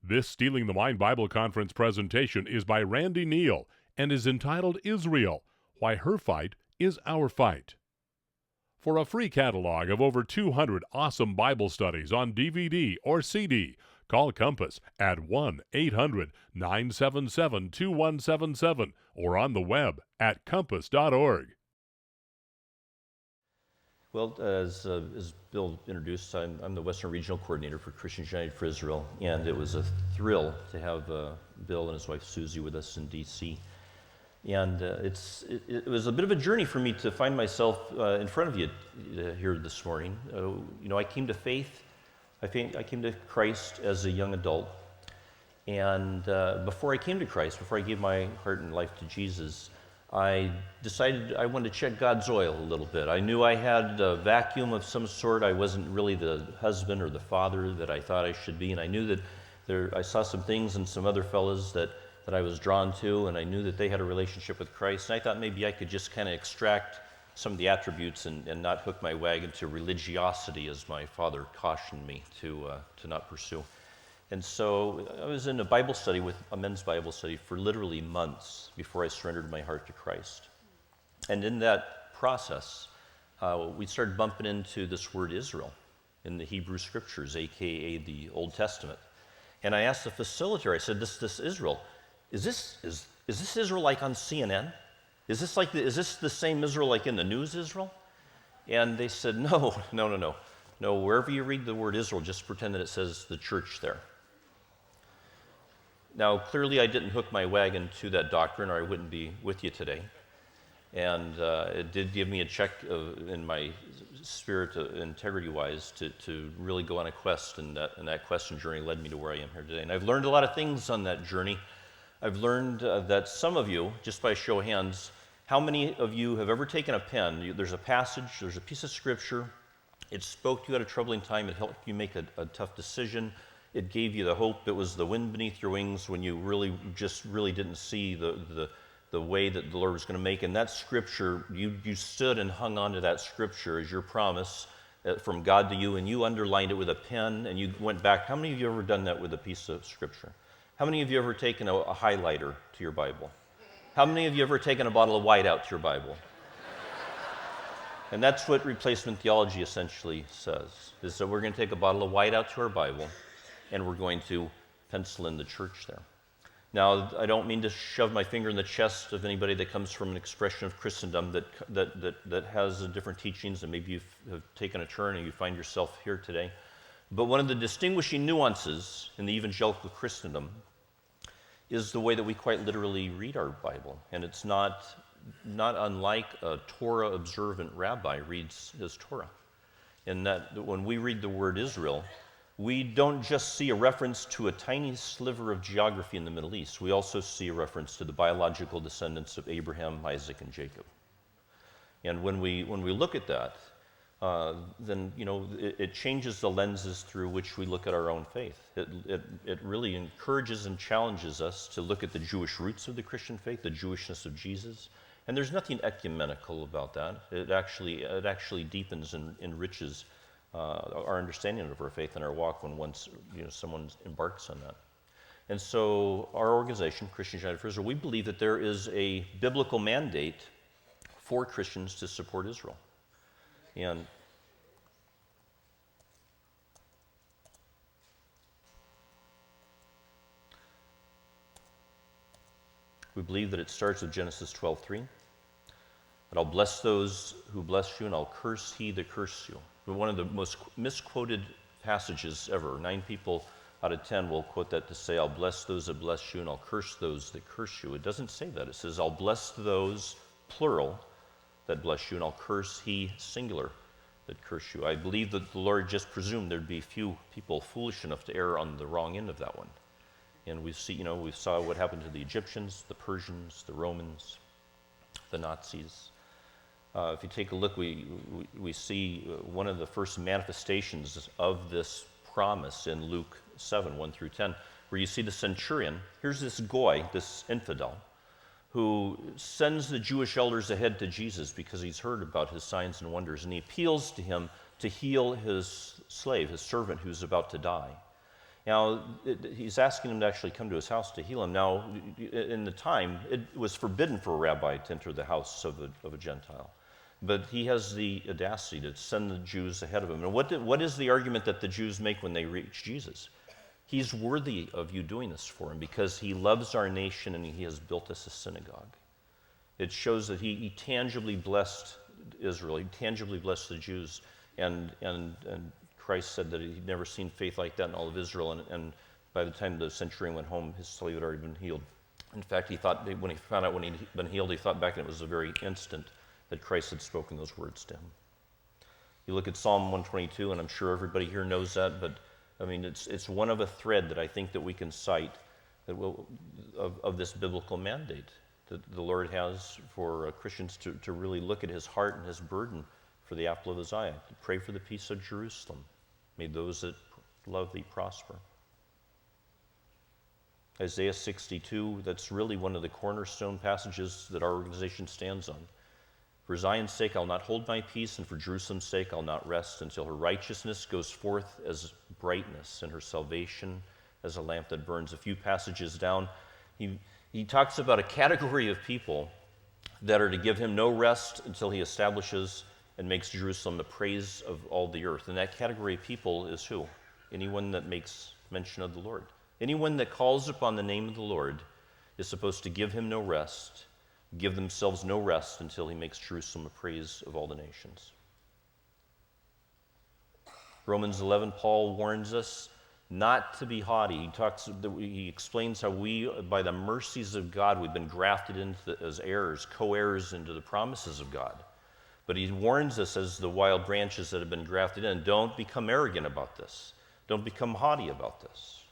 This Stealing the Mind Bible Conference presentation is by Randy Neal and is entitled Israel, Why Her Fight is Our Fight. For a free catalog of over 200 awesome Bible studies on DVD or CD, call Compass at 1-800-977-2177 or on the web at compass.org. Well, as Bill introduced, I'm the Western Regional Coordinator for Christians United for Israel, and it was a thrill to have Bill and his wife Susie with us in D.C. And it was a bit of a journey for me to find myself in front of you here this morning. I came to faith. I came to Christ as a young adult, and before I came to Christ, before I gave my heart and life to Jesus, I decided I wanted to check God's oil a little bit. I knew I had a vacuum of some sort. I wasn't really the husband or the father that I thought I should be, and I knew that I saw some things in some other fellas that I was drawn to, and I knew that they had a relationship with Christ, and I thought maybe I could just kind of extract some of the attributes and not hook my wagon to religiosity, as my father cautioned me to not pursue. And so I was in a Bible study, a men's Bible study, for literally months before I surrendered my heart to Christ. And in that process, we started bumping into this word Israel in the Hebrew Scriptures, aka the Old Testament. And I asked the facilitator, I said, this Israel, is this Israel like on CNN? Is this the same Israel like in the news Israel? And they said, no. Wherever you read the word Israel, just pretend that it says the church there. Now, clearly I didn't hook my wagon to that doctrine, or I wouldn't be with you today. And it did give me a check in my spirit, integrity-wise, to really go on a quest, and that quest and journey led me to where I am here today. And I've learned a lot of things on that journey. I've learned that some of you, just by show of hands, how many of you have ever taken a pen? There's a passage, there's a piece of Scripture, it spoke to you at a troubling time, it helped you make a tough decision, it gave you the hope, it was the wind beneath your wings when you really didn't see the way that the Lord was going to make. And that Scripture, you stood and hung on to that Scripture as your promise from God to you, and you underlined it with a pen, and you went back. How many of you have ever done that with a piece of Scripture? How many of you have ever taken a highlighter to your Bible? How many of you have ever taken a bottle of whiteout to your Bible? And that's what replacement theology essentially says, is that we're going to take a bottle of whiteout to our Bible, and we're going to pencil in the church there. Now, I don't mean to shove my finger in the chest of anybody that comes from an expression of Christendom that has different teachings, and maybe you have taken a turn and you find yourself here today. But one of the distinguishing nuances in the evangelical Christendom is the way that we quite literally read our Bible. And it's not unlike a Torah-observant rabbi reads his Torah. In that when we read the word Israel, we don't just see a reference to a tiny sliver of geography in the Middle East. We also see a reference to the biological descendants of Abraham, Isaac, and Jacob. And when we look at that, then it changes the lenses through which we look at our own faith. It really encourages and challenges us to look at the Jewish roots of the Christian faith, the Jewishness of Jesus. And there's nothing ecumenical about that. It actually deepens and enriches our understanding of our faith and our walk when someone embarks on that. And so our organization, Christians United for Israel, we believe that there is a biblical mandate for Christians to support Israel. And we believe that it starts with Genesis 12:3. That I'll bless those who bless you, and I'll curse he that curses you. One of the most misquoted passages ever. 9 people out of 10 will quote that to say, I'll bless those that bless you, and I'll curse those that curse you. It doesn't say that. It says, I'll bless those, plural, that bless you, and I'll curse he, singular, that curse you. I believe that the Lord just presumed there'd be few people foolish enough to err on the wrong end of that one. And we saw what happened to the Egyptians, the Persians, the Romans, the Nazis. If you take a look, we see one of the first manifestations of this promise in Luke 7:1-10, where you see the centurion. Here's this goy, this infidel, who sends the Jewish elders ahead to Jesus because he's heard about his signs and wonders, and he appeals to him to heal his slave, his servant who's about to die. Now, he's asking him to actually come to his house to heal him. Now, in the time, it was forbidden for a rabbi to enter the house of a Gentile. But he has the audacity to send the Jews ahead of him. And what is the argument that the Jews make when they reach Jesus? He's worthy of you doing this for him because he loves our nation and he has built us a synagogue. It shows that he tangibly blessed Israel. He tangibly blessed the Jews. And Christ said that he'd never seen faith like that in all of Israel. And by the time the centurion went home, his slave had already been healed. In fact, he thought when he found out when he'd been healed, he thought back and it was the very instant that Christ had spoken those words to him. You look at Psalm 122, and I'm sure everybody here knows that, but I mean, it's one of a thread that I think that we can cite that of this biblical mandate that the Lord has for Christians to really look at his heart and his burden for the apple of his eye. To pray for the peace of Jerusalem. May those that love thee prosper. Isaiah 62, that's really one of the cornerstone passages that our organization stands on. For Zion's sake, I'll not hold my peace, and for Jerusalem's sake, I'll not rest until her righteousness goes forth as brightness and her salvation as a lamp that burns. A few passages down, he talks about a category of people that are to give him no rest until he establishes and makes Jerusalem the praise of all the earth. And that category of people is who? Anyone that makes mention of the Lord. Anyone that calls upon the name of the Lord is supposed to give him no rest, give themselves no rest until he makes Jerusalem a praise of all the nations. Romans 11, Paul warns us not to be haughty. He explains how we, by the mercies of God, we've been grafted into as heirs, co-heirs into the promises of God. But he warns us as the wild branches that have been grafted in, don't become arrogant about this. Don't become haughty about this.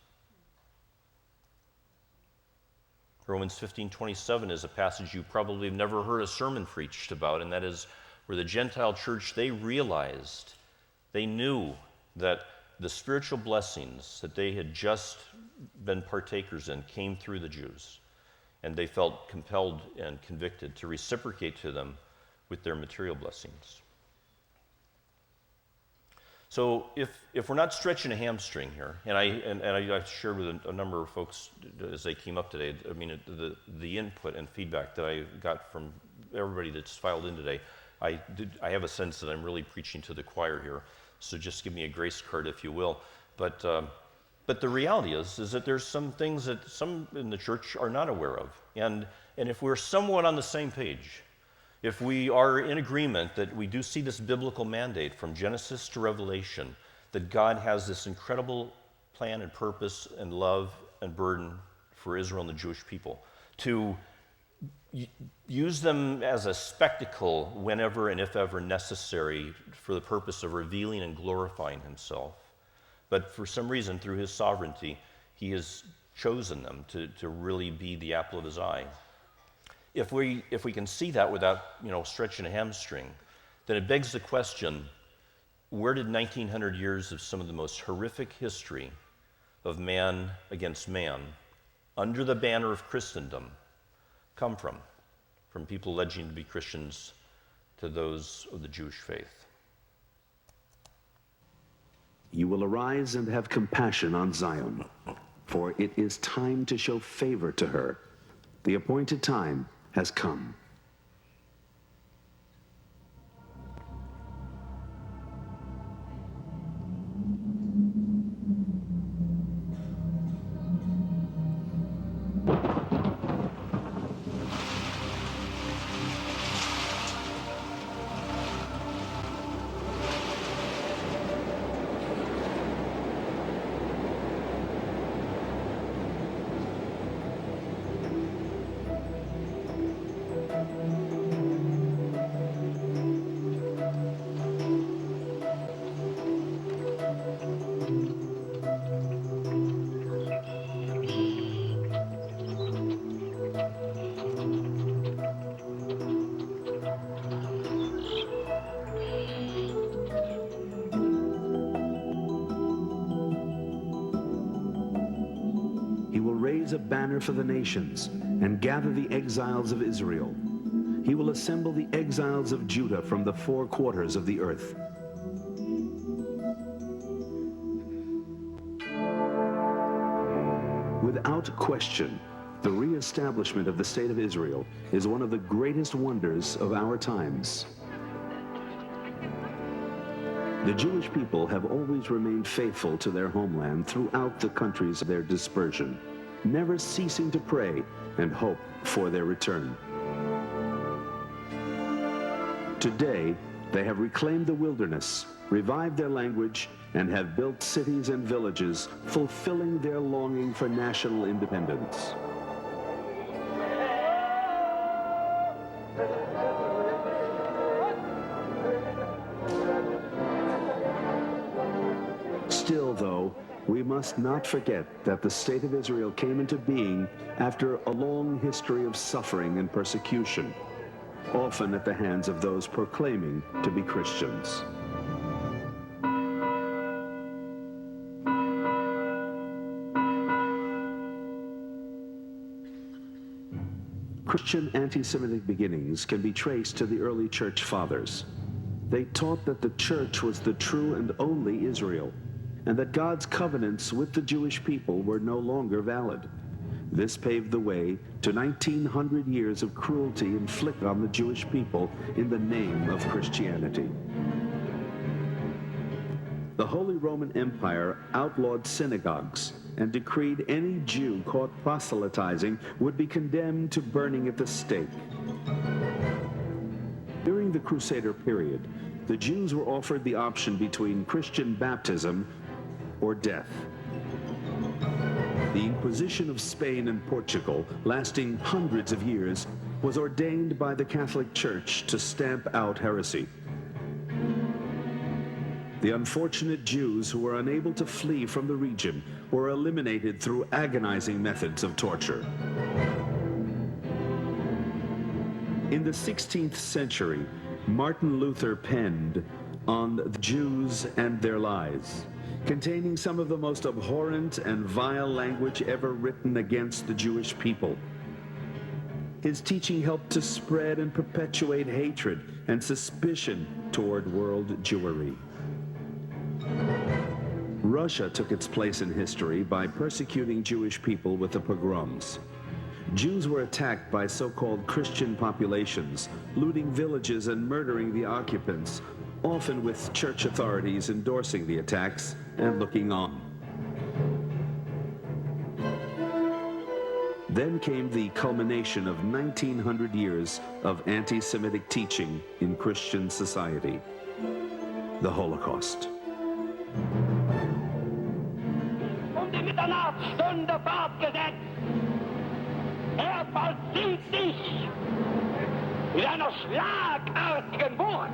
Romans 15:27 is a passage you probably have never heard a sermon preached about, and that is where the Gentile church, they realized, they knew that the spiritual blessings that they had just been partakers in came through the Jews, and they felt compelled and convicted to reciprocate to them with their material blessings. So if we're not stretching a hamstring here, and I shared with a number of folks as they came up today, I mean, the input and feedback that I got from everybody that's filed in today, I have a sense that I'm really preaching to the choir here, so just give me a grace card if you will. But the reality is that there's some things that some in the church are not aware of, and if we're somewhat on the same page, if we are in agreement that we do see this biblical mandate from Genesis to Revelation, that God has this incredible plan and purpose and love and burden for Israel and the Jewish people, to use them as a spectacle whenever and if ever necessary for the purpose of revealing and glorifying himself. But for some reason, through his sovereignty, he has chosen them to really be the apple of his eye. If we can see that without, stretching a hamstring, then it begs the question, where did 1900 years of some of the most horrific history of man against man, under the banner of Christendom, come from? From people alleging to be Christians to those of the Jewish faith. You will arise and have compassion on Zion, for it is time to show favor to her. The appointed time has come. A banner for the nations and gather the exiles of Israel. He will assemble the exiles of Judah from the four quarters of the earth. Without question, the re-establishment of the State of Israel is one of the greatest wonders of our times. The Jewish people have always remained faithful to their homeland throughout the countries of their dispersion, never ceasing to pray and hope for their return. Today, they have reclaimed the wilderness, revived their language, and have built cities and villages, fulfilling their longing for national independence. Still, though, we must not forget that the State of Israel came into being after a long history of suffering and persecution, often at the hands of those proclaiming to be Christians. Christian anti-Semitic beginnings can be traced to the early church fathers. They taught that the church was the true and only Israel, and that God's covenants with the Jewish people were no longer valid. This paved the way to 1900 years of cruelty inflicted on the Jewish people in the name of Christianity. The Holy Roman Empire outlawed synagogues and decreed any Jew caught proselytizing would be condemned to burning at the stake. During the Crusader period, the Jews were offered the option between Christian baptism or death. The Inquisition of Spain and Portugal, lasting hundreds of years, was ordained by the Catholic Church to stamp out heresy. The unfortunate Jews who were unable to flee from the region were eliminated through agonizing methods of torture. In the 16th century, Martin Luther penned On the Jews and Their Lies, containing some of the most abhorrent and vile language ever written against the Jewish people. His teaching helped to spread and perpetuate hatred and suspicion toward world Jewry. Russia took its place in history by persecuting Jewish people with the pogroms. Jews were attacked by so-called Christian populations, looting villages and murdering the occupants, often with church authorities endorsing the attacks and looking on. Then came the culmination of 1900 years of anti-Semitic teaching in Christian society, the Holocaust. Die Mitternachtsstunde fortgesetzt. Vollzieht sich mit einer schlagartigen Wucht,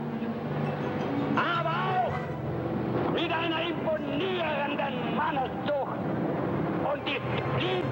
aber auch mit einer imponierenden Manneszucht und Disziplin.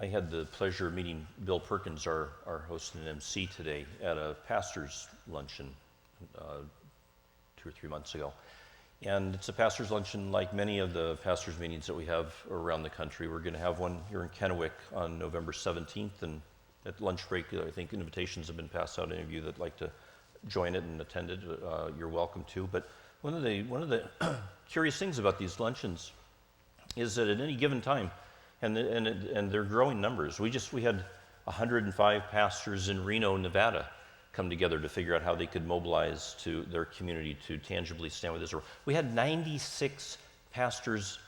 I had the pleasure of meeting Bill Perkins, our host and MC today, at a pastor's luncheon 2 or 3 months ago. And it's a pastor's luncheon like many of the pastor's meetings that we have around the country. We're going to have one here in Kennewick on November 17th and At lunch break, I think invitations have been passed out. Any of you that like to join it and attend it, you're welcome to. But one of the curious things about these luncheons is that at any given time, and they're growing numbers. We had 105 pastors in Reno, Nevada, come together to figure out how they could mobilize to their community to tangibly stand with Israel. We had 96 pastors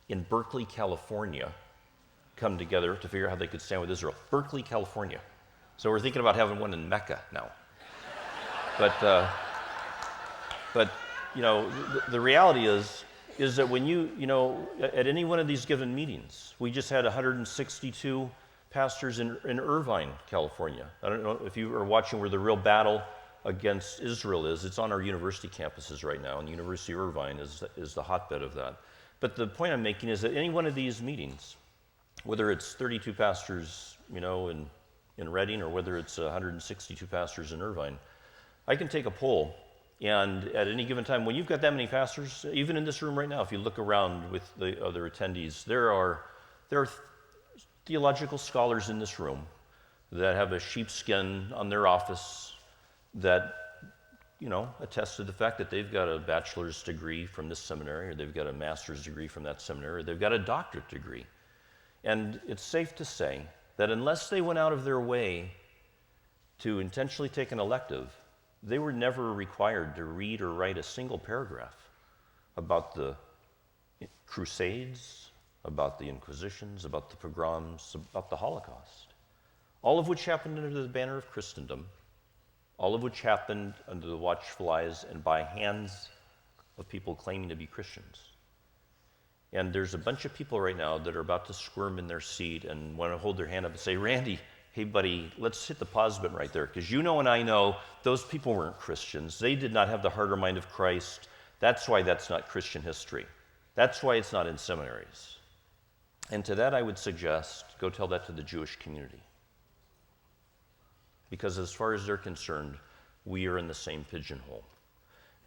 in Berkeley, California, come together to figure out how they could stand with Israel. Berkeley, California. So we're thinking about having one in Mecca now. But you know, the reality is that when you know, at any one of these given meetings, we just had 162 pastors in Irvine, California. I don't know if you are watching where the real battle against Israel is. It's on our university campuses right now, and the University of Irvine is the hotbed of that. But the point I'm making is that any one of these meetings, whether it's 32 pastors, you know, in Redding, or whether it's 162 pastors in Irvine, I can take a poll, and at any given time, when you've got that many pastors, even in this room right now, if you look around with the other attendees, there are theological scholars in this room that have a sheepskin on their office that, you know, attest to the fact that they've got a bachelor's degree from this seminary, or they've got a master's degree from that seminary, or they've got a doctorate degree. And it's safe to say that unless they went out of their way to intentionally take an elective, they were never required to read or write a single paragraph about the Crusades, about the Inquisitions, about the pogroms, about the Holocaust, all of which happened under the banner of Christendom, all of which happened under the watchful eyes and by hands of people claiming to be Christians. And there's a bunch of people right now that are about to squirm in their seat and want to hold their hand up and say, Randy, hey buddy, let's hit the pause button right there, because you know and I know those people weren't Christians. They did not have the heart or mind of Christ. That's why that's not Christian history. That's why it's not in seminaries. And to that I would suggest, go tell that to the Jewish community. Because as far as they're concerned, we are in the same pigeonhole.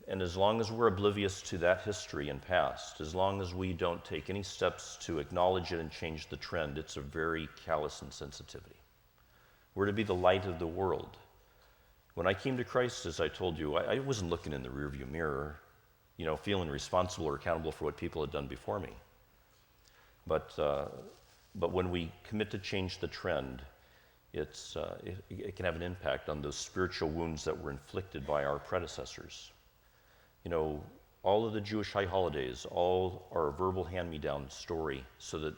And as long as we're oblivious to that history and past, as long as we don't take any steps to acknowledge it and change the trend, it's a very callous insensitivity. We're to be the light of the world. When I came to Christ, as I told you, I wasn't looking in the rearview mirror, you know, feeling responsible or accountable for what people had done before me. But when we commit to change the trend, it can have an impact on those spiritual wounds that were inflicted by our predecessors. You know, all of the Jewish high holidays, all are a verbal hand-me-down story, so that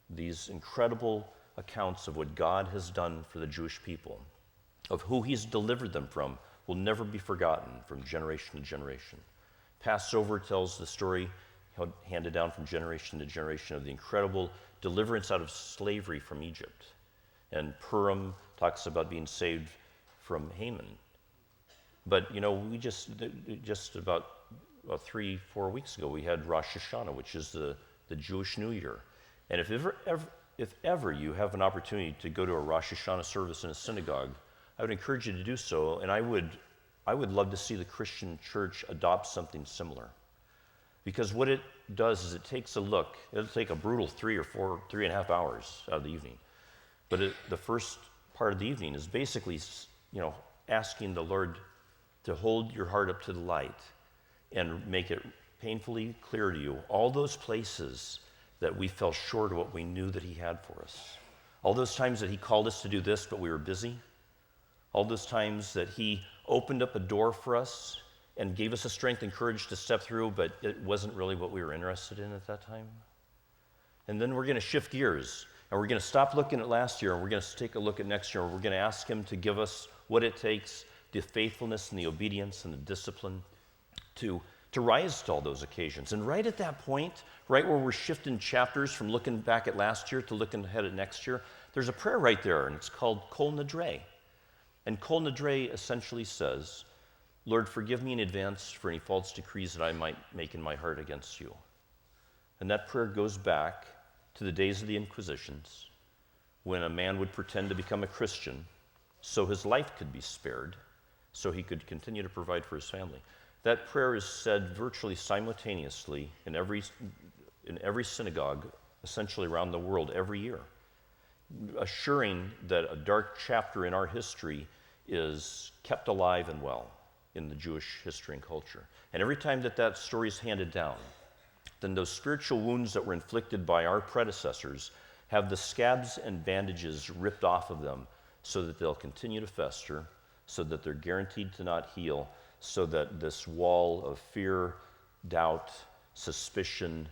these incredible accounts of what God has done for the Jewish people, of who he's delivered them from, will never be forgotten from generation to generation. Passover tells the story handed down from generation to generation of the incredible deliverance out of slavery from Egypt. And Purim talks about being saved from Haman. But, you know, we just about 3-4 weeks ago, we had Rosh Hashanah, which is the Jewish New Year. And if ever you have an opportunity to go to a Rosh Hashanah service in a synagogue, I would encourage you to do so, and I would love to see the Christian church adopt something similar. Because what it does is it takes a look. It'll take a brutal 3.5 hours out of the evening. But the first part of the evening is basically, you know, asking the Lord to hold your heart up to the light and make it painfully clear to you all those places that we fell short of what we knew that he had for us. All those times that he called us to do this, but we were busy. All those times that he opened up a door for us and gave us the strength and courage to step through, but it wasn't really what we were interested in at that time. And then we're going to shift gears, and we're going to stop looking at last year, and we're going to take a look at next year, and we're going to ask him to give us what it takes, the faithfulness and the obedience and the discipline to rise to all those occasions. And right at that point, right where we're shifting chapters from looking back at last year to looking ahead at next year, there's a prayer right there, and it's called Kol Nidre. And Kol Nidre essentially says, Lord, forgive me in advance for any false decrees that I might make in my heart against you. And that prayer goes back to the days of the Inquisitions, when a man would pretend to become a Christian so his life could be spared, so he could continue to provide for his family. That prayer is said virtually simultaneously in every synagogue, essentially around the world, every year. assuring that a dark chapter in our history is kept alive and well in the Jewish history and culture. And every time that that story is handed down, then those spiritual wounds that were inflicted by our predecessors have the scabs and bandages ripped off of them so that they'll continue to fester, so that they're guaranteed to not heal, so that this wall of fear, doubt, suspicion,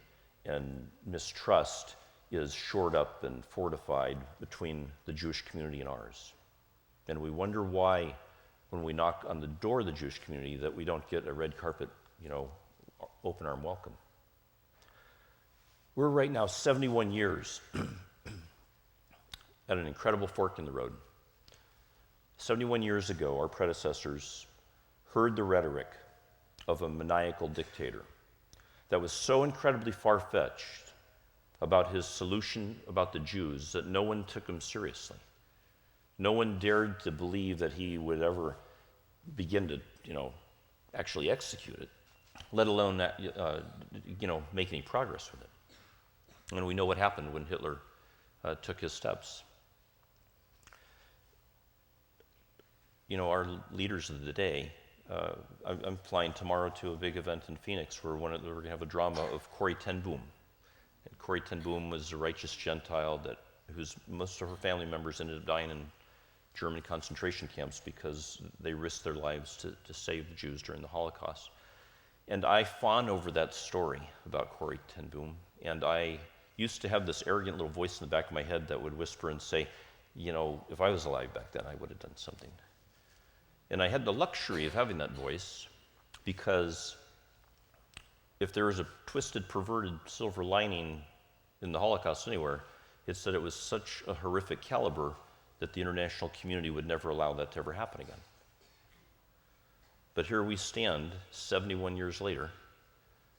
and mistrust is shored up and fortified between the Jewish community and ours. And we wonder why, when we knock on the door of the Jewish community, that we don't get a red carpet, open arm welcome. We're right now 71 years at an incredible fork in the road. 71 years ago, our predecessors heard the rhetoric of a maniacal dictator that was so incredibly far-fetched about his solution about the Jews that no one took him seriously. No one dared to believe that he would ever begin to, actually execute it, let alone that, make any progress with it. And we know what happened when Hitler took his steps. Our leaders of the day, I'm flying tomorrow to a big event in Phoenix where we're going to have a drama of Corrie ten Boom. And Corrie ten Boom was a righteous Gentile whose most of her family members ended up dying in German concentration camps because they risked their lives to save the Jews during the Holocaust. And I fawn over that story about Corrie ten Boom, and I used to have this arrogant little voice in the back of my head that would whisper and say, if I was alive back then, I would have done something. And I had the luxury of having that voice because if there was a twisted, perverted silver lining in the Holocaust anywhere, it's that it was such a horrific caliber that the international community would never allow that to ever happen again. But here we stand 71 years later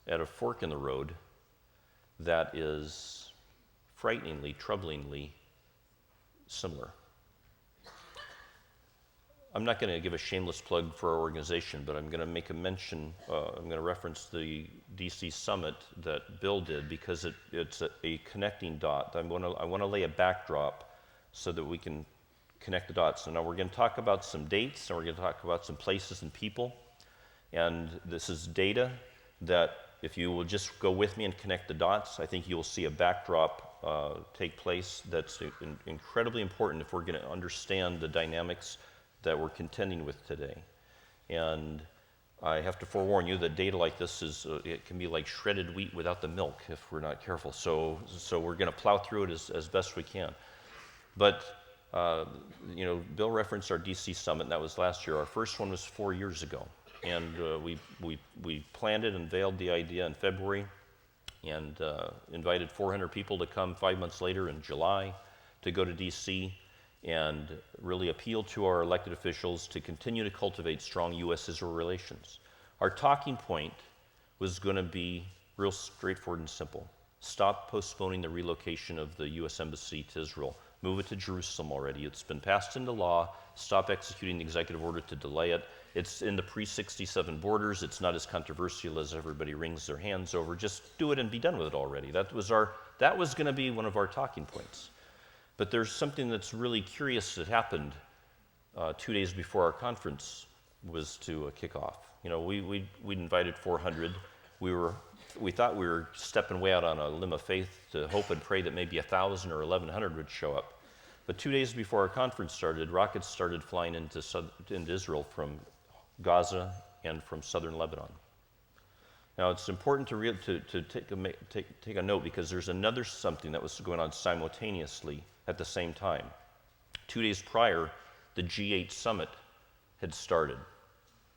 at a fork in the road that is frighteningly, troublingly similar. I'm not going to give a shameless plug for our organization, but I'm going to make a mention, I'm going to reference the DC Summit that Bill did because it's a connecting dot. I want to lay a backdrop so that we can connect the dots. So now we're going to talk about some dates, and we're going to talk about some places and people. And this is data that if you will just go with me and connect the dots, I think you'll see a backdrop take place that's incredibly important if we're going to understand the dynamics that we're contending with today. And I have to forewarn you that data like this it can be like shredded wheat without the milk if we're not careful. So we're going to plow through it as best we can. But Bill referenced our DC Summit, and that was last year. Our first one was 4 years ago, and we planned it and unveiled the idea in February, and invited 400 people to come 5 months later in July to go to DC and really appeal to our elected officials to continue to cultivate strong U.S.-Israel relations. Our talking point was going to be real straightforward and simple. Stop postponing the relocation of the U.S. Embassy to Israel. Move it to Jerusalem already. It's been passed into law. Stop executing the executive order to delay it. It's in the pre-67 borders. It's not as controversial as everybody wrings their hands over. Just do it and be done with it already. That was going to be one of our talking points. But there's something that's really curious that happened 2 days before our conference was to kick off. We'd invited 400. We thought we were stepping way out on a limb of faith to hope and pray that maybe 1,000 or 1,100 would show up. But 2 days before our conference started, rockets started flying into Israel from Gaza and from southern Lebanon. Now, it's important to take a note because there's another something that was going on simultaneously at the same time. 2 days prior, the G8 summit had started.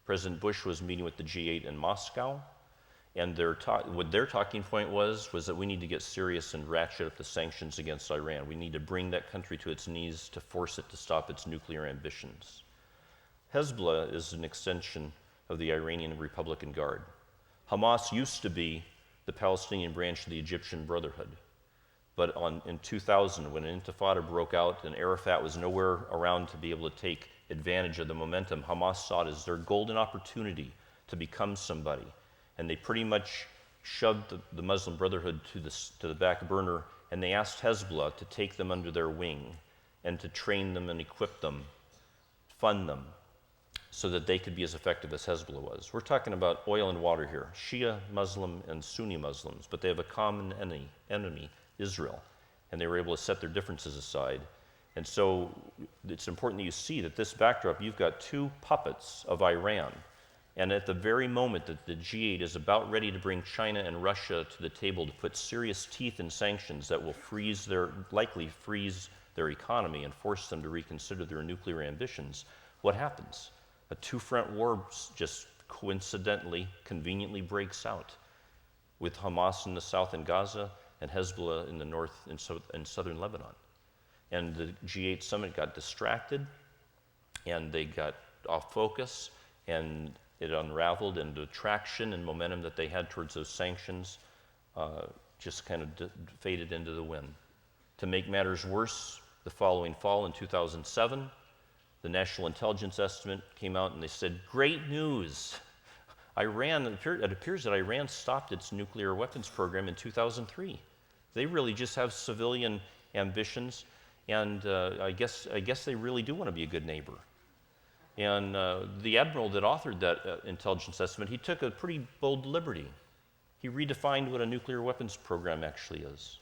President Bush was meeting with the G8 in Moscow, and what their talking point was that we need to get serious and ratchet up the sanctions against Iran. We need to bring that country to its knees to force it to stop its nuclear ambitions. Hezbollah is an extension of the Iranian Republican Guard. Hamas used to be the Palestinian branch of the Egyptian Brotherhood. But in 2000, when an intifada broke out and Arafat was nowhere around to be able to take advantage of the momentum, Hamas saw it as their golden opportunity to become somebody. And they pretty much shoved the Muslim Brotherhood to the back burner and they asked Hezbollah to take them under their wing and to train them and equip them, fund them, so that they could be as effective as Hezbollah was. We're talking about oil and water here, Shia Muslim and Sunni Muslims, but they have a common enemy, Israel, and they were able to set their differences aside. And so it's important that you see that this backdrop, you've got two puppets of Iran, and at the very moment that the G8 is about ready to bring China and Russia to the table to put serious teeth in sanctions that will likely freeze their economy and force them to reconsider their nuclear ambitions, what happens? A two-front war just coincidentally, conveniently breaks out with Hamas in the south in Gaza and Hezbollah in the north in southern Lebanon. And the G8 summit got distracted, and they got off focus, and it unraveled, and the traction and momentum that they had towards those sanctions just kind of faded into the wind. To make matters worse, the following fall in 2007, the National Intelligence Estimate came out and they said, great news. It appears that Iran stopped its nuclear weapons program in 2003. They really just have civilian ambitions, and I guess they really do want to be a good neighbor. And the admiral that authored that intelligence estimate, he took a pretty bold liberty. He redefined what a nuclear weapons program actually is.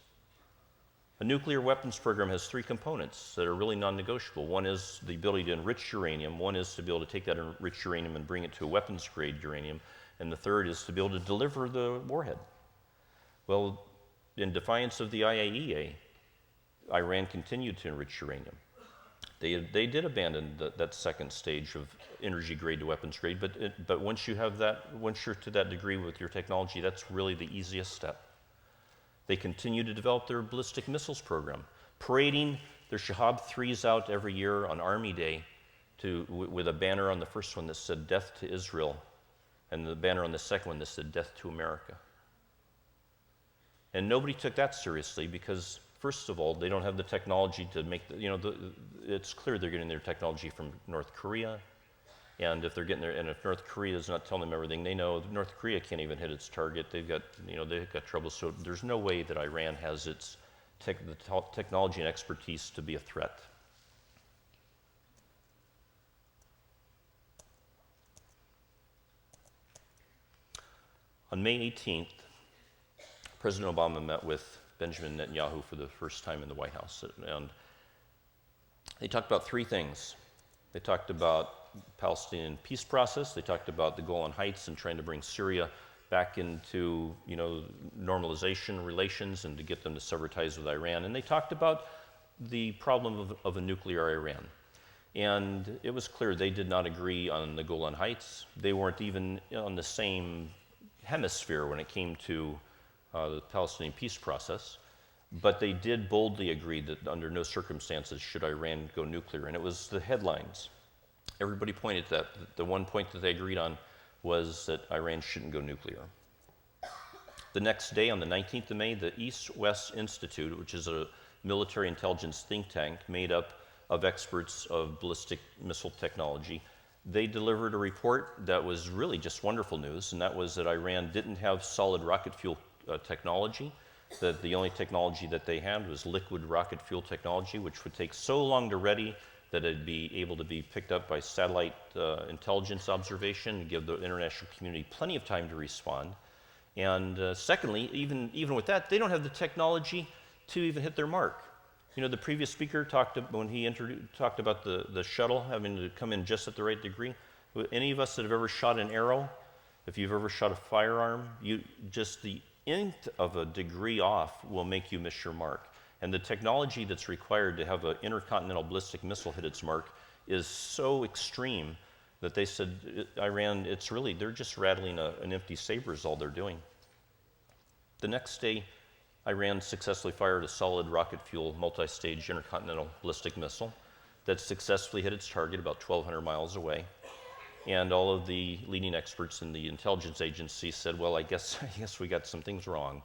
A nuclear weapons program has three components that are really non-negotiable. One is the ability to enrich uranium. One is to be able to take that enriched uranium and bring it to a weapons-grade uranium. And the third is to be able to deliver the warhead. Well, in defiance of the IAEA, Iran continued to enrich uranium. They did abandon that second stage of energy grade to weapons grade, but once you're to that degree with your technology, that's really the easiest step. They continue to develop their ballistic missiles program, parading their Shahab 3s out every year on Army Day with a banner on the first one that said death to Israel, and the banner on the second one that said death to America. And nobody took that seriously because, first of all, they don't have the technology to make it's clear they're getting their technology from North Korea. And if they're getting there, and if North Korea is not telling them everything they know, North Korea can't even hit its target. They've got trouble. So there's no way that Iran has its technology and expertise to be a threat. On May 18th, President Obama met with Benjamin Netanyahu for the first time in the White House, and they talked about three things. They talked about Palestinian peace process. They talked about the Golan Heights and trying to bring Syria back into normalization relations and to get them to sever ties with Iran. And they talked about the problem of a nuclear Iran. And it was clear they did not agree on the Golan Heights. They weren't even on the same hemisphere when it came to the Palestinian peace process. But they did boldly agree that under no circumstances should Iran go nuclear. And it was the headlines. Everybody pointed to that. The one point that they agreed on was that Iran shouldn't go nuclear. The next day, on the 19th of May, the East-West Institute, which is a military intelligence think tank made up of experts of ballistic missile technology, they delivered a report that was really just wonderful news, and that was that Iran didn't have solid rocket fuel technology, that the only technology that they had was liquid rocket fuel technology, which would take so long to ready that it'd be able to be picked up by satellite intelligence observation and give the international community plenty of time to respond. And secondly, even with that, they don't have the technology to even hit their mark. The previous speaker talked about the shuttle having to come in just at the right degree. Any of us that have ever shot an arrow, if you've ever shot a firearm, just the nth of a degree off will make you miss your mark. And the technology that's required to have an intercontinental ballistic missile hit its mark is so extreme that they said, Iran, they're just rattling an empty saber is all they're doing. The next day, Iran successfully fired a solid rocket fuel multi-stage intercontinental ballistic missile that successfully hit its target about 1,200 miles away. And all of the leading experts in the intelligence agency said, well, I guess we got some things wrong.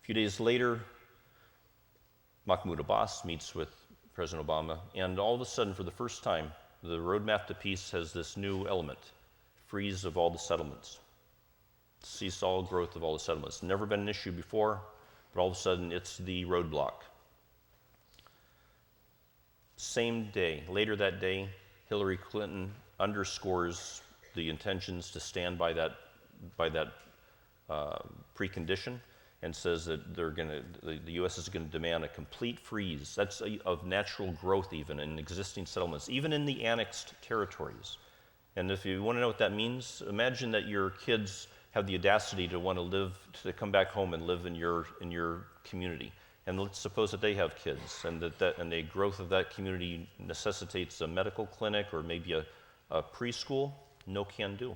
A few days later, Mahmoud Abbas meets with President Obama, and all of a sudden, for the first time, the roadmap to peace has this new element, freeze of all the settlements. seesaw growth of all the settlements. Never been an issue before, but all of a sudden it's the roadblock. Same day, later that day, Hillary Clinton underscores the intentions to stand by that precondition and says that the U.S. is going to demand a complete freeze. That's of natural growth even in existing settlements, even in the annexed territories. And if you want to know what that means, imagine that your kids have the audacity to want to come back home and live in your community. And let's suppose that they have kids, and and the growth of that community necessitates a medical clinic or maybe a preschool. No can do.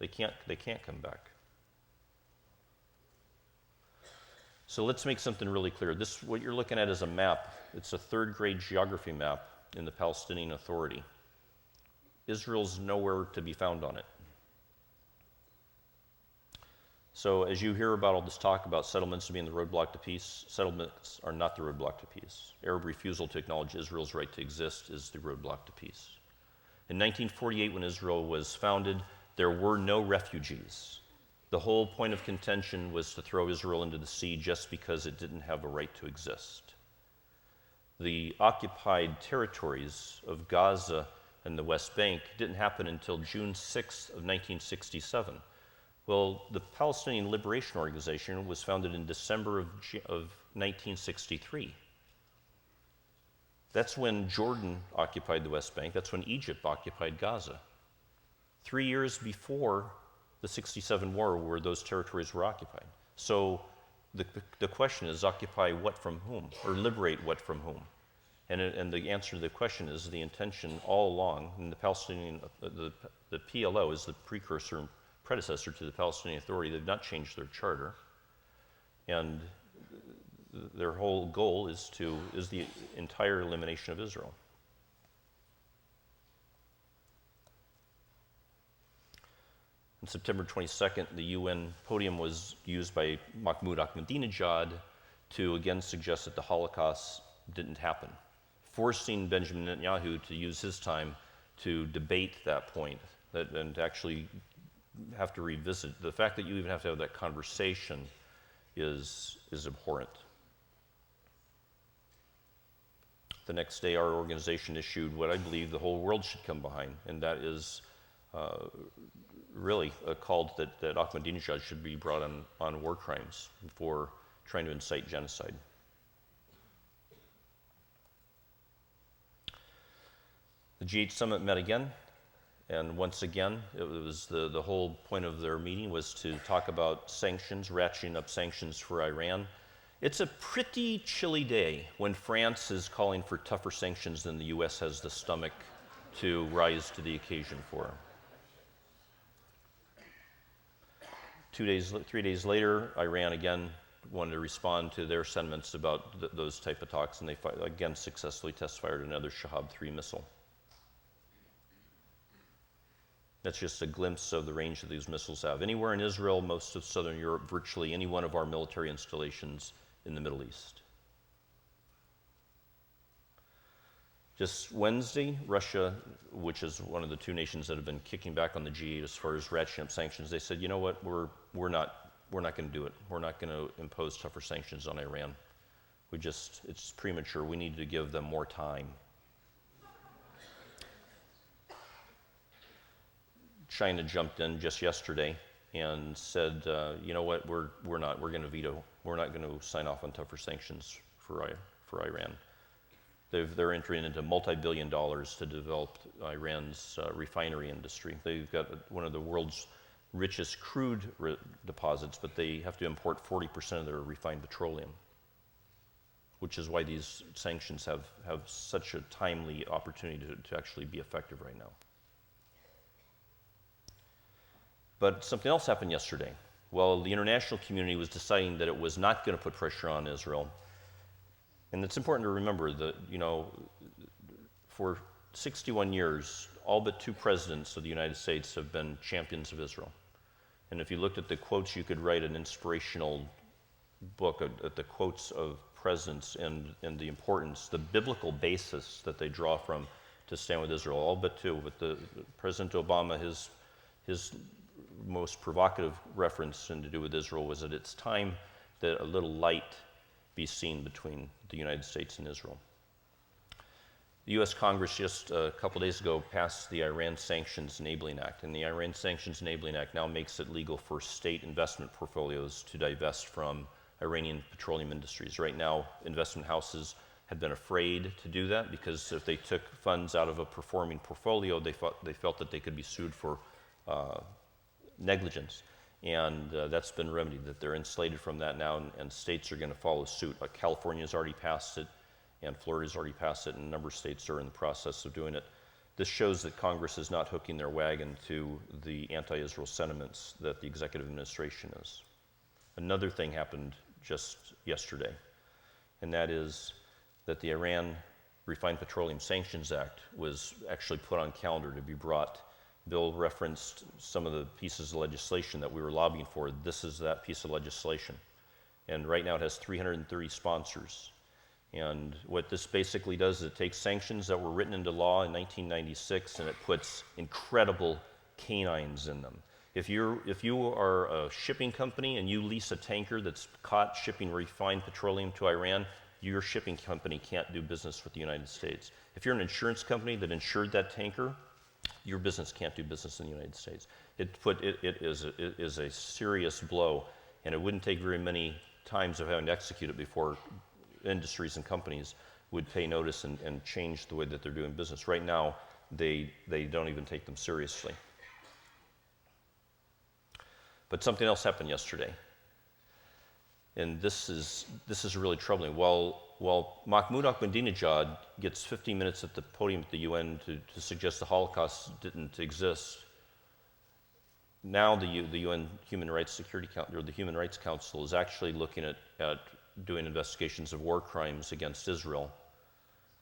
They can't come back. So let's make something really clear. What you're looking at is a map. It's a third grade geography map in the Palestinian Authority. Israel's nowhere to be found on it. So as you hear about all this talk about settlements being the roadblock to peace, settlements are not the roadblock to peace. Arab refusal to acknowledge Israel's right to exist is the roadblock to peace. In 1948, when Israel was founded, there were no refugees. The whole point of contention was to throw Israel into the sea just because it didn't have a right to exist. The occupied territories of Gaza and the West Bank didn't happen until June 6th of 1967. Well, the Palestinian Liberation Organization was founded in December of 1963. That's when Jordan occupied the West Bank. That's when Egypt occupied Gaza. 3 years before the 67 war where those territories were occupied. So the question is, occupy what from whom? Or liberate what from whom? And the answer to the question is the intention all along, and the Palestinian, the PLO is the predecessor to the Palestinian Authority. They've not changed their charter. And their whole goal is the entire elimination of Israel. On September 22nd, the UN podium was used by Mahmoud Ahmadinejad to again suggest that the Holocaust didn't happen, forcing Benjamin Netanyahu to use his time to debate that point and to actually have to revisit. The fact that you even have to have that conversation is abhorrent. The next day, our organization issued what I believe the whole world should come behind, and that is really a call that Ahmadinejad should be brought on war crimes for trying to incite genocide. The G8 summit met again, and once again, it was the whole point of their meeting was to talk about sanctions, ratcheting up sanctions for Iran. It's a pretty chilly day when France is calling for tougher sanctions than the U.S. has the stomach to rise to the occasion for. 3 days later, Iran again wanted to respond to their sentiments about those type of talks, and they again successfully test-fired another Shahab-3 missile. That's just a glimpse of the range that these missiles have. Anywhere in Israel, most of southern Europe, virtually any one of our military installations in the Middle East. Just Wednesday, Russia, which is one of the two nations that have been kicking back on the G8 as far as ratcheting up sanctions, they said, you know what, we're not going to do it. We're not going to impose tougher sanctions on Iran. It's premature. We need to give them more time. China jumped in just yesterday and said, you know what, we're going to veto. We're not going to sign off on tougher sanctions for Iran. They're entering into multi-billion dollars to develop Iran's refinery industry. They've got one of the world's richest crude deposits, but they have to import 40% of their refined petroleum, which is why these sanctions have such a timely opportunity to actually be effective right now. But something else happened yesterday. Well, the international community was deciding that it was not going to put pressure on Israel. And it's important to remember that, for 61 years, all but 2 presidents of the United States have been champions of Israel. And if you looked at the quotes, you could write an inspirational book at the quotes of presidents and the importance, the biblical basis that they draw from to stand with Israel, all but 2. But President Obama, his most provocative reference and to do with Israel was that it's time that a little light be seen between the United States and Israel. The U.S. Congress just a couple days ago passed the Iran Sanctions Enabling Act, and the Iran Sanctions Enabling Act now makes it legal for state investment portfolios to divest from Iranian petroleum industries. Right now, investment houses had been afraid to do that because if they took funds out of a performing portfolio, they felt that they could be sued for negligence. And that's been remedied, that they're insulated from that now, and states are going to follow suit. California's already passed it, and Florida's already passed it, and a number of states are in the process of doing it. This shows that Congress is not hooking their wagon to the anti-Israel sentiments that the executive administration is. Another thing happened just yesterday, and that is that the Iran Refined Petroleum Sanctions Act was actually put on calendar to be brought. Bill referenced some of the pieces of legislation that we were lobbying for. This is that piece of legislation. And right now it has 330 sponsors. And what this basically does is it takes sanctions that were written into law in 1996 and it puts incredible canines in them. If you are a shipping company and you lease a tanker that's caught shipping refined petroleum to Iran, your shipping company can't do business with the United States. If you're an insurance company that insured that tanker, your business can't do business in the United States. It is a serious blow, and it wouldn't take very many times of having to execute it before industries and companies would pay notice and change the way that they're doing business. Right now, they don't even take them seriously. But something else happened yesterday, and this is really troubling. While Mahmoud Ahmadinejad gets 15 minutes at the podium at the UN to suggest the Holocaust didn't exist, now the UN Human Rights Security Council, or the Human Rights Council, is actually looking at doing investigations of war crimes against Israel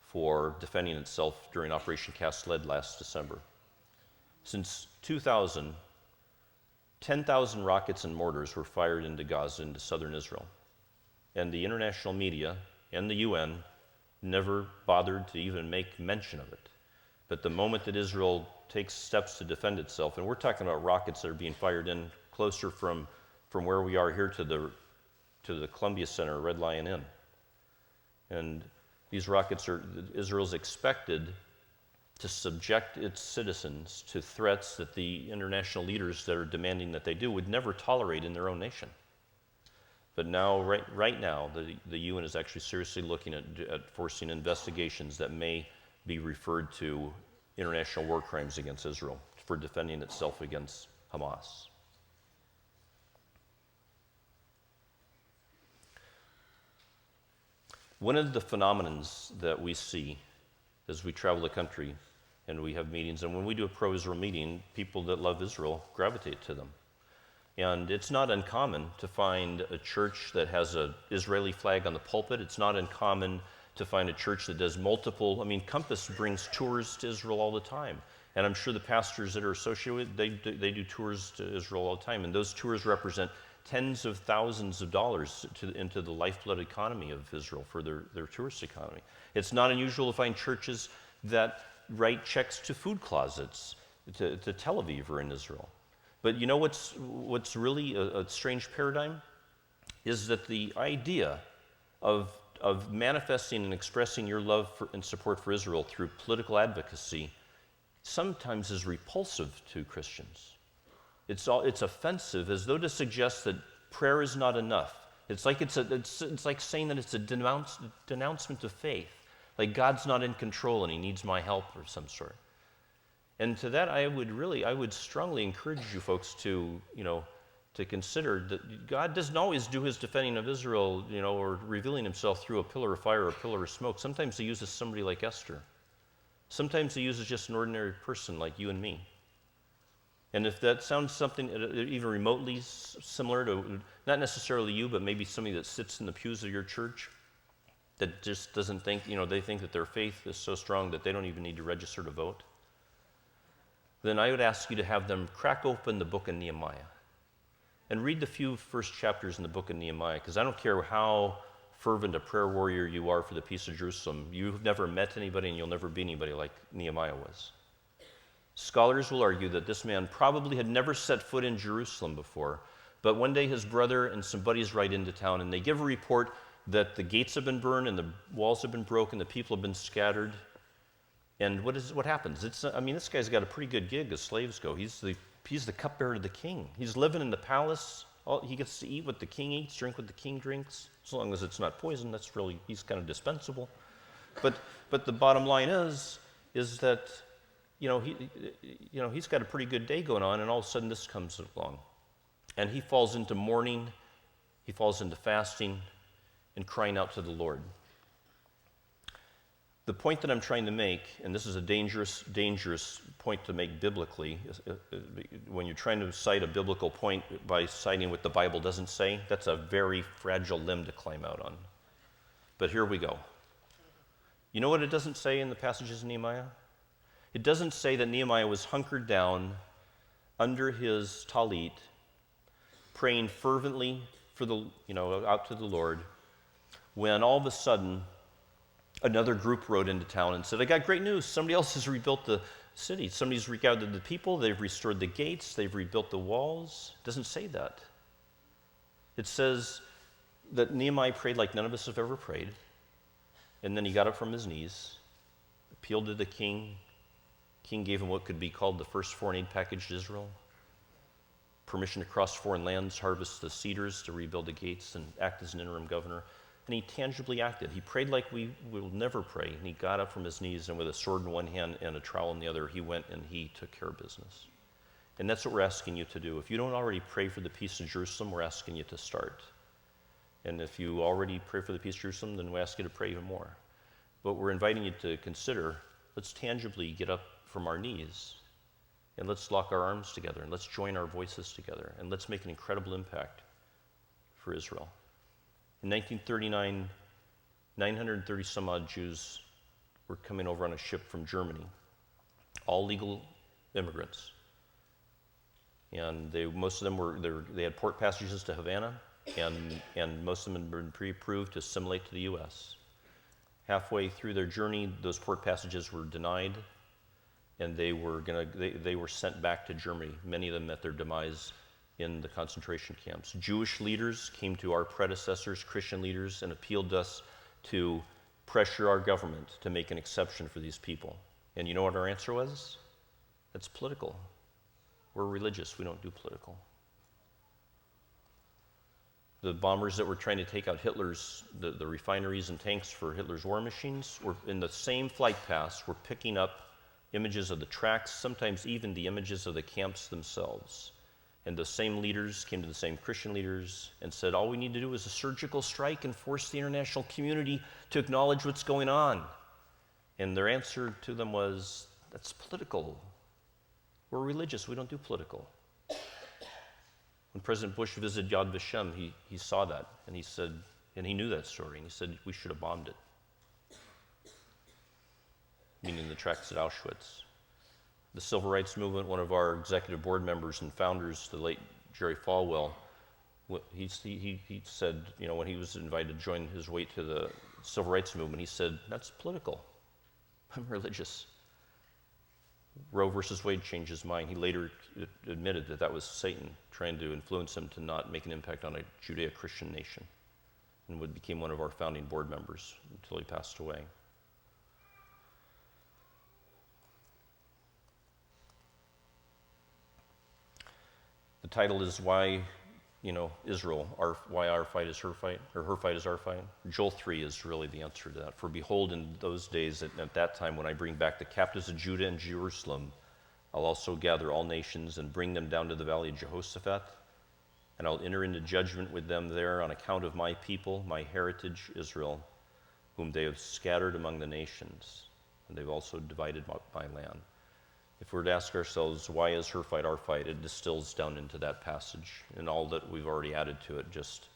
for defending itself during Operation Cast Lead last December. Since 2000, 10,000 rockets and mortars were fired into Gaza, into southern Israel. And the international media and the UN never bothered to even make mention of it. But the moment that Israel takes steps to defend itself, and we're talking about rockets that are being fired in closer from where we are here to the Columbia Center, Red Lion Inn. And these rockets Israel's expected to subject its citizens to threats that the international leaders that are demanding that they do would never tolerate in their own nation. But now, right now, the UN is actually seriously looking at forcing investigations that may be referred to international war crimes against Israel for defending itself against Hamas. One of the phenomenons that we see as we travel the country and we have meetings, and when we do a pro-Israel meeting, people that love Israel gravitate to them. And it's not uncommon to find a church that has an Israeli flag on the pulpit. It's not uncommon to find a church that does multiple. Compass brings tours to Israel all the time. And I'm sure the pastors that are associated with it, they do tours to Israel all the time. And those tours represent tens of thousands of dollars into the lifeblood economy of Israel for their tourist economy. It's not unusual to find churches that write checks to food closets to Tel Aviv or in Israel. But you know what's really a strange paradigm? Is that the idea of manifesting and expressing your love and support for Israel through political advocacy sometimes is repulsive to Christians. It's offensive, as though to suggest that prayer is not enough. It's like saying that it's a denouncement of faith, like God's not in control and He needs my help or some sort. And to that, I would strongly encourage you folks to consider that God doesn't always do His defending of Israel, or revealing Himself through a pillar of fire or a pillar of smoke. Sometimes He uses somebody like Esther. Sometimes He uses just an ordinary person like you and me. And if that sounds something even remotely similar to, not necessarily you, but maybe somebody that sits in the pews of your church that just doesn't think, they think that their faith is so strong that they don't even need to register to vote, then I would ask you to have them crack open the book of Nehemiah and read the few first chapters in the book of Nehemiah, because I don't care how fervent a prayer warrior you are for the peace of Jerusalem, you've never met anybody and you'll never be anybody like Nehemiah was. Scholars will argue that this man probably had never set foot in Jerusalem before, but one day his brother and some buddies ride into town and they give a report that the gates have been burned and the walls have been broken, the people have been scattered. And what happens? This guy's got a pretty good gig as slaves go. He's the cupbearer to the king. He's living in the palace. He gets to eat what the king eats, drink what the king drinks. As long as it's not poison, he's kind of dispensable. But the bottom line is that he's got a pretty good day going on, and all of a sudden this comes along, and he falls into mourning, he falls into fasting, and crying out to the Lord. The point that I'm trying to make, and this is a dangerous point to make biblically, when you're trying to cite a biblical point by citing what the Bible doesn't say, that's a very fragile limb to climb out on. But here we go. You know what it doesn't say in the passages of Nehemiah? It doesn't say that Nehemiah was hunkered down under his talit, praying fervently out to the Lord, when all of a sudden another group rode into town and said, I got great news. Somebody else has rebuilt the city. Somebody's regathered the people. They've restored the gates. They've rebuilt the walls. It doesn't say that. It says that Nehemiah prayed like none of us have ever prayed. And then he got up from his knees, appealed to the king. King gave him what could be called the first foreign aid package to Israel. Permission to cross foreign lands, harvest the cedars, to rebuild the gates, and act as an interim governor. And he tangibly acted. He prayed like we will never pray. And he got up from his knees, and with a sword in one hand and a trowel in the other, he went and he took care of business. And that's what we're asking you to do. If you don't already pray for the peace of Jerusalem, we're asking you to start. And if you already pray for the peace of Jerusalem, then we ask you to pray even more. But we're inviting you to consider, let's tangibly get up from our knees, and let's lock our arms together, and let's join our voices together, and let's make an incredible impact for Israel. In 1939, 930 some odd Jews were coming over on a ship from Germany, all legal immigrants. And most of them they had port passages to Havana, and most of them had been pre-approved to assimilate to the U.S. Halfway through their journey, those port passages were denied, and they were sent back to Germany. Many of them met their demise in the concentration camps. Jewish leaders came to our predecessors, Christian leaders, and appealed to us to pressure our government to make an exception for these people. And you know what our answer was? It's political. We're religious, we don't do political. The bombers that were trying to take out the refineries and tanks for Hitler's war machines were in the same flight paths, were picking up images of the tracks, sometimes even the images of the camps themselves. And the same leaders came to the same Christian leaders and said, all we need to do is a surgical strike and force the international community to acknowledge what's going on. And their answer to them was, that's political. We're religious, we don't do political. When President Bush visited Yad Vashem, he saw that, and he said, and he knew that story, and he said, we should have bombed it. Meaning the tracks at Auschwitz. The Civil Rights Movement, one of our executive board members and founders, the late Jerry Falwell, he said, when he was invited to join his way to the Civil Rights Movement, he said, that's political. I'm religious. Roe versus Wade changed his mind. He later admitted that was Satan trying to influence him to not make an impact on a Judeo-Christian nation, and became one of our founding board members until he passed away. The title is Why Israel, why our fight is her fight, or her fight is our fight. Joel 3 is really the answer to that. For behold, in those days, at that time, when I bring back the captives of Judah and Jerusalem, I'll also gather all nations and bring them down to the valley of Jehoshaphat, and I'll enter into judgment with them there on account of my people, my heritage Israel, whom they have scattered among the nations, and they've also divided my land. If we were to ask ourselves, why is her fight our fight, it distills down into that passage, and all that we've already added to it just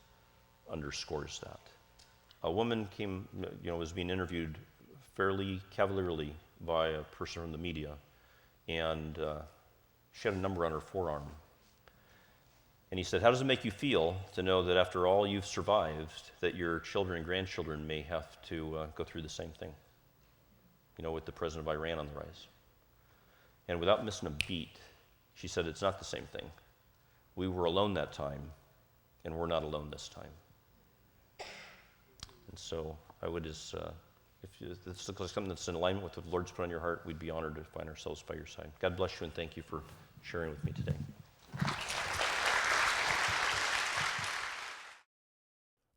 underscores that. A woman was being interviewed fairly cavalierly by a person from the media, and she had a number on her forearm. And he said, how does it make you feel to know that after all you've survived, that your children and grandchildren may have to go through the same thing, with the president of Iran on the rise? And without missing a beat, she said, it's not the same thing. We were alone that time, and we're not alone this time. And so I would just, if this looks like something that's in alignment with what the Lord's put on your heart, we'd be honored to find ourselves by your side. God bless you, and thank you for sharing with me today.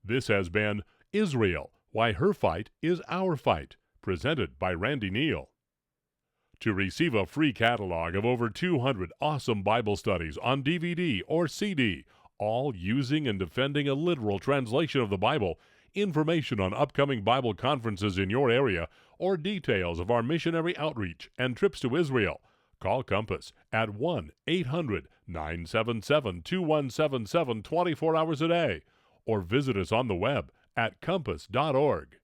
This has been Israel, Why Her Fight is Our Fight, presented by Randy Neal. To receive a free catalog of over 200 awesome Bible studies on DVD or CD, all using and defending a literal translation of the Bible, information on upcoming Bible conferences in your area, or details of our missionary outreach and trips to Israel, call Compass at 1-800-977-2177 24 hours a day, or visit us on the web at compass.org.